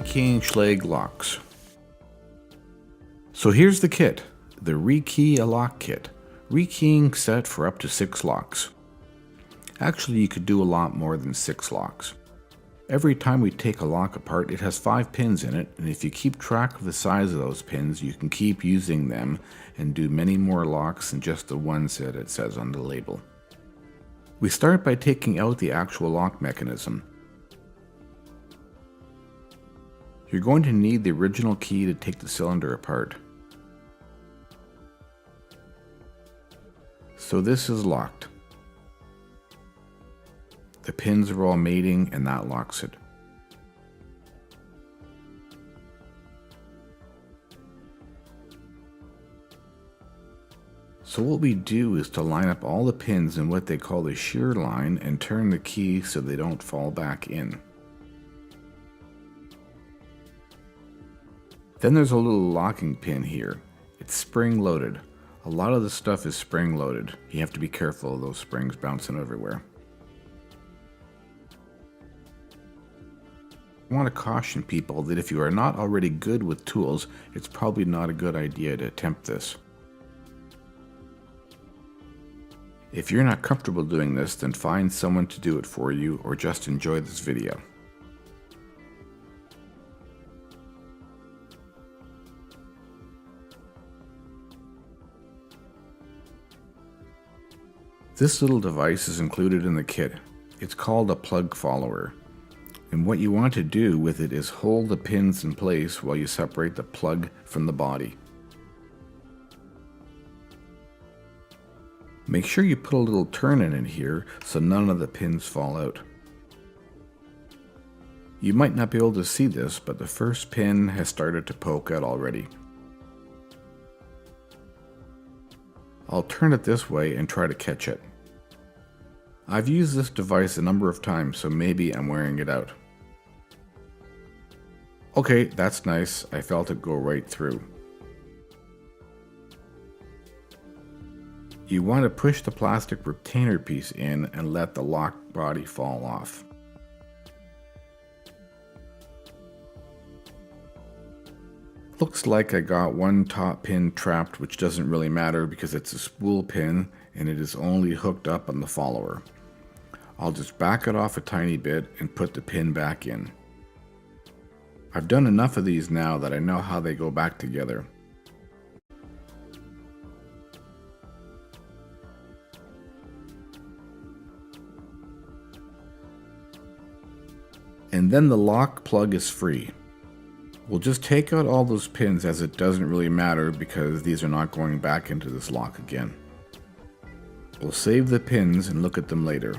Rekeying Schlag locks. So here's the kit, the Rekey a Lock Kit. Rekeying set for up to 6 locks. Actually, you could do a lot more than 6 locks. Every time we take a lock apart, it has 5 pins in it, and if you keep track of the size of those pins, you can keep using them and do many more locks than just the ones that it says on the label. We start by taking out the actual lock mechanism. You're going to need the original key to take the cylinder apart. So this is locked. The pins are all mating and that locks it. So what we do is to line up all the pins in what they call the shear line and turn the key so they don't fall back in. Then there's a little locking pin here. It's spring loaded. A lot of the stuff is spring loaded. You have to be careful of those springs bouncing everywhere. I want to caution people that if you are not already good with tools, it's probably not a good idea to attempt this. If you're not comfortable doing this, then find someone to do it for you or just enjoy this video. This little device is included in the kit. It's called a plug follower. And what you want to do with it is hold the pins in place while you separate the plug from the body. Make sure you put a little turn in it here so none of the pins fall out. You might not be able to see this, but the first pin has started to poke out already. I'll turn it this way and try to catch it. I've used this device a number of times, so maybe I'm wearing it out. Okay, that's nice. I felt it go right through. You want to push the plastic retainer piece in and let the lock body fall off. Looks like I got one top pin trapped, which doesn't really matter because it's a spool pin and it is only hooked up on the follower. I'll just back it off a tiny bit and put the pin back in. I've done enough of these now that I know how they go back together. And then the lock plug is free. We'll just take out all those pins as it doesn't really matter because these are not going back into this lock again. We'll save the pins and look at them later.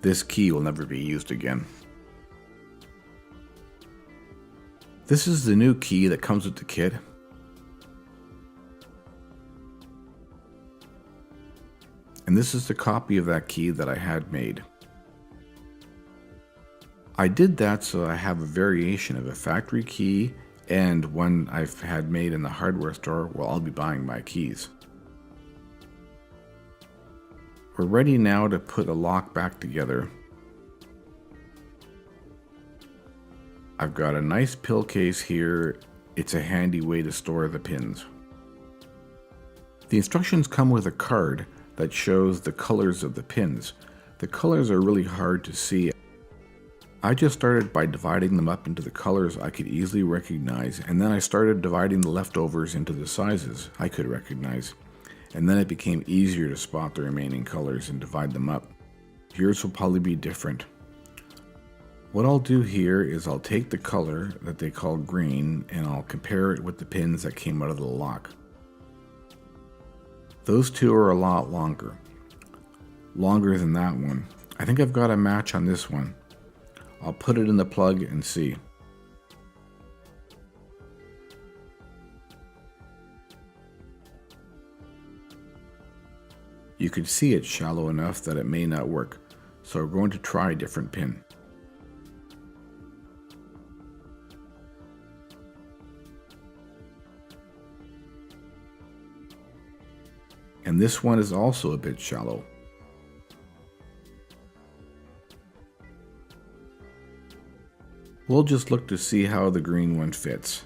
This key will never be used again. This is the new key that comes with the kit. And this is the copy of that key that I had made. I did that so I have a variation of a factory key and one I've had made in the hardware store while I'll be buying my keys. We're ready now to put a lock back together. I've got a nice pill case here. It's a handy way to store the pins. The instructions come with a card that shows the colors of the pins. The colors are really hard to see. I just started by dividing them up into the colors I could easily recognize, and then I started dividing the leftovers into the sizes I could recognize. And then it became easier to spot the remaining colors and divide them up. Yours will probably be different. What I'll do here is I'll take the color that they call green and I'll compare it with the pins that came out of the lock. Those two are a lot longer. Longer than that one. I think I've got a match on this one. I'll put it in the plug and see. You can see it's shallow enough that it may not work, so we're going to try a different pin. and this one is also a bit shallow. We'll just look to see how the green one fits.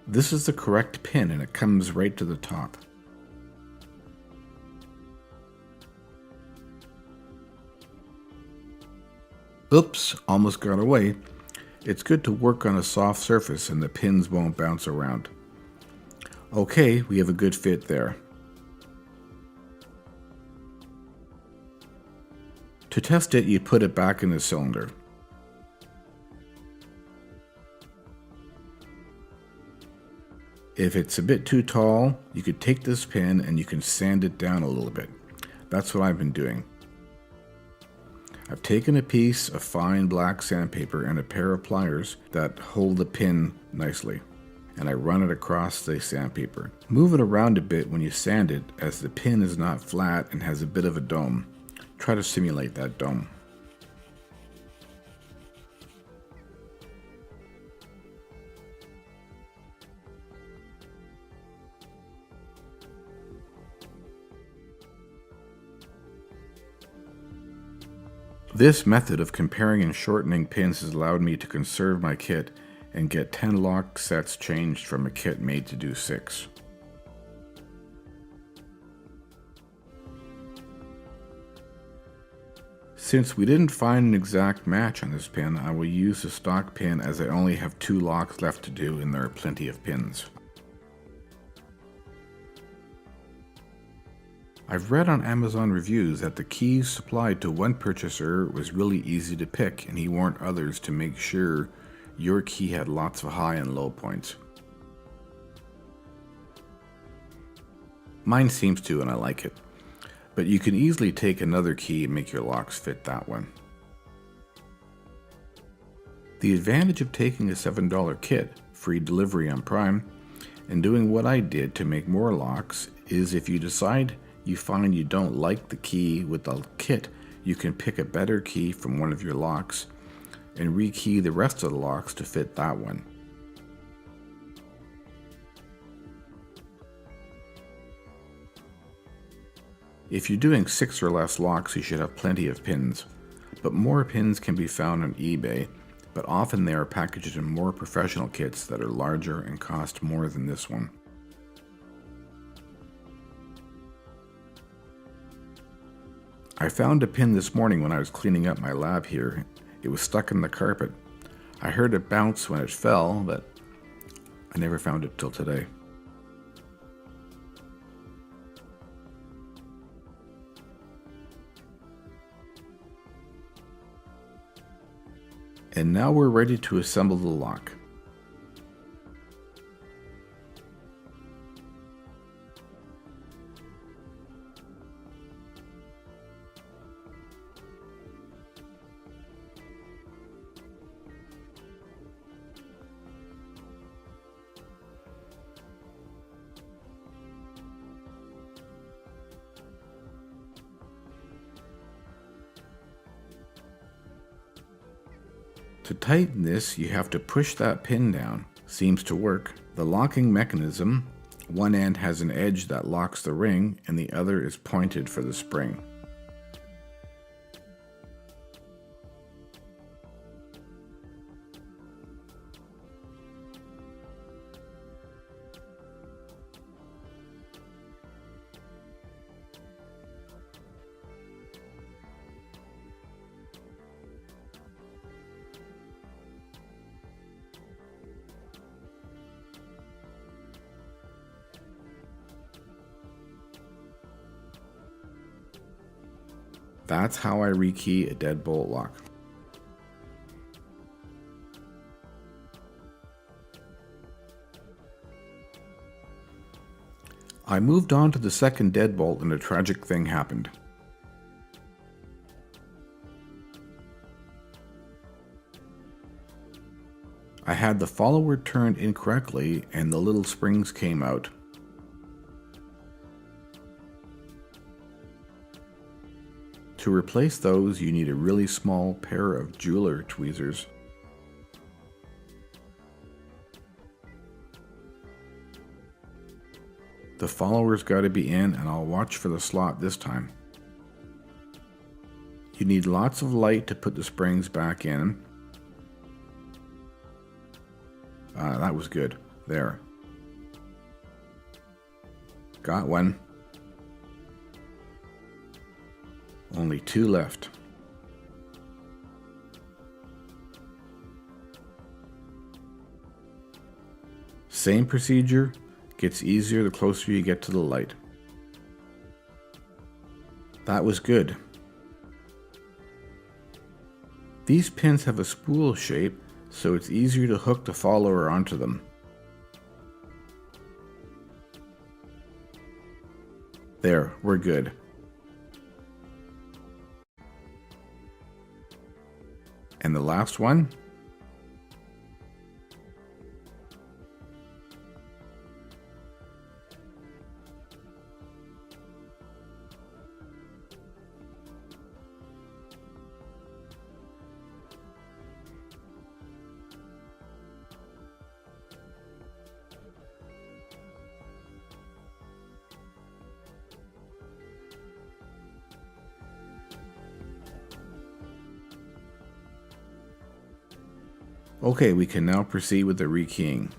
This is the correct pin and it comes right to the top. Oops, almost got away. It's good to work on a soft surface and the pins won't bounce around. Okay, we have a good fit there. To test it, you put it back in the cylinder. If it's a bit too tall, you could take this pin and you can sand it down a little bit. That's what I've been doing. I've taken a piece of fine black sandpaper and a pair of pliers that hold the pin nicely, and I run it across the sandpaper. Move it around a bit when you sand it, as the pin is not flat and has a bit of a dome. Try to simulate that dome. This method of comparing and shortening pins has allowed me to conserve my kit and get 10 lock sets changed from a kit made to do 6. Since we didn't find an exact match on this pin, I will use the stock pin as I only have 2 locks left to do and there are plenty of pins. I've read on Amazon reviews that the keys supplied to one purchaser was really easy to pick, and he warned others to make sure your key had lots of high and low points. Mine seems to, and I like it. But you can easily take another key and make your locks fit that one. The advantage of taking a $7 kit, free delivery on Prime, and doing what I did to make more locks is if you decide you find you don't like the key with the kit, you can pick a better key from one of your locks and rekey the rest of the locks to fit that one. If you're doing 6 or less locks, you should have plenty of pins, but more pins can be found on eBay, but often they are packaged in more professional kits that are larger and cost more than this one. I found a pin this morning when I was cleaning up my lab here. It was stuck in the carpet. I heard it bounce when it fell, but I never found it till today. And now we're ready to assemble the lock. To tighten this, you have to push that pin down. Seems to work. The locking mechanism, one end has an edge that locks the ring and the other is pointed for the spring. That's how I rekey a deadbolt lock. I moved on to the second deadbolt and a tragic thing happened. I had the follower turned incorrectly and the little springs came out. To replace those, you need a really small pair of jeweler tweezers. The follower's got to be in, and I'll watch for the slot this time. You need lots of light to put the springs back in. That was good. There. Got one. Only 2 left. Same procedure, gets easier the closer you get to the light. That was good. These pins have a spool shape, so it's easier to hook the follower onto them. There, we're good. And the last one. Okay, we can now proceed with the rekeying.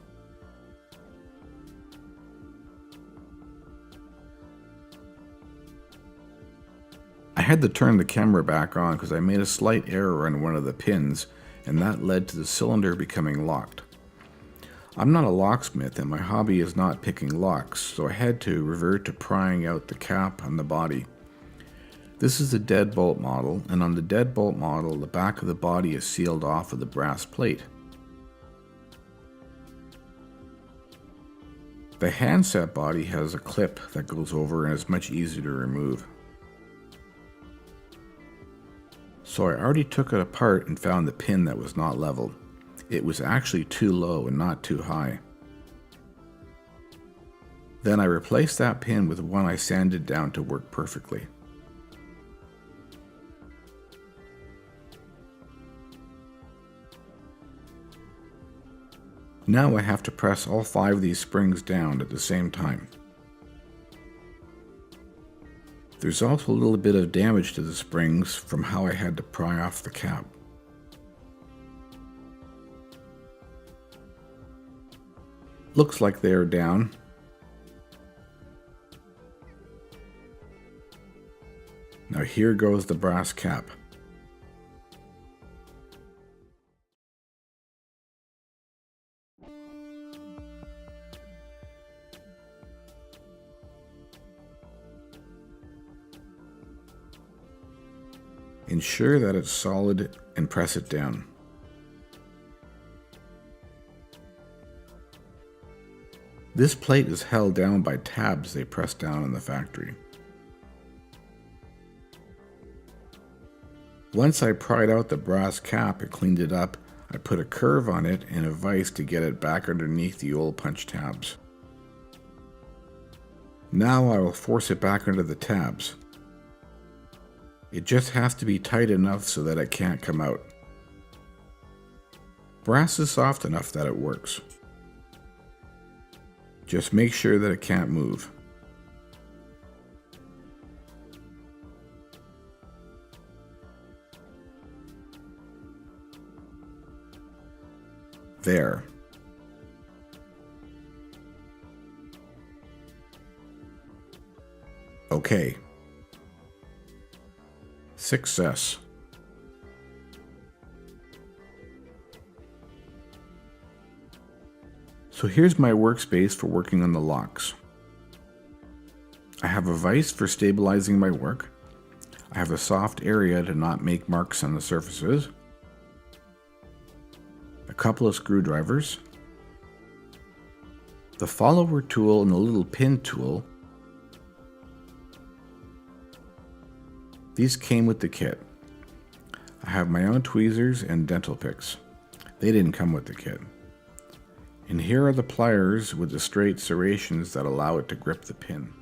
I had to turn the camera back on because I made a slight error on one of the pins, and that led to the cylinder becoming locked. I'm not a locksmith and my hobby is not picking locks, so I had to revert to prying out the cap on the body. This is the deadbolt model, and on the deadbolt model, the back of the body is sealed off with a brass plate. The handset body has a clip that goes over and is much easier to remove. So I already took it apart and found the pin that was not leveled. It was actually too low and not too high. Then I replaced that pin with one I sanded down to work perfectly. Now I have to press all 5 of these springs down at the same time. There's also a little bit of damage to the springs from how I had to pry off the cap. Looks like they are down. Now here goes the brass cap. Ensure that it's solid and press it down. This plate is held down by tabs they press down in the factory. Once I pried out the brass cap and cleaned it up, I put a curve on it and a vise to get it back underneath the old punch tabs. Now I will force it back under the tabs. It just has to be tight enough so that it can't come out. Brass is soft enough that it works. Just make sure that it can't move. There. Okay. Success. So here's my workspace for working on the locks. I have a vise for stabilizing my work. I have a soft area to not make marks on the surfaces. A couple of screwdrivers. The follower tool and the little pin tool. These came with the kit. I have my own tweezers and dental picks. They didn't come with the kit. And here are the pliers with the straight serrations that allow it to grip the pin.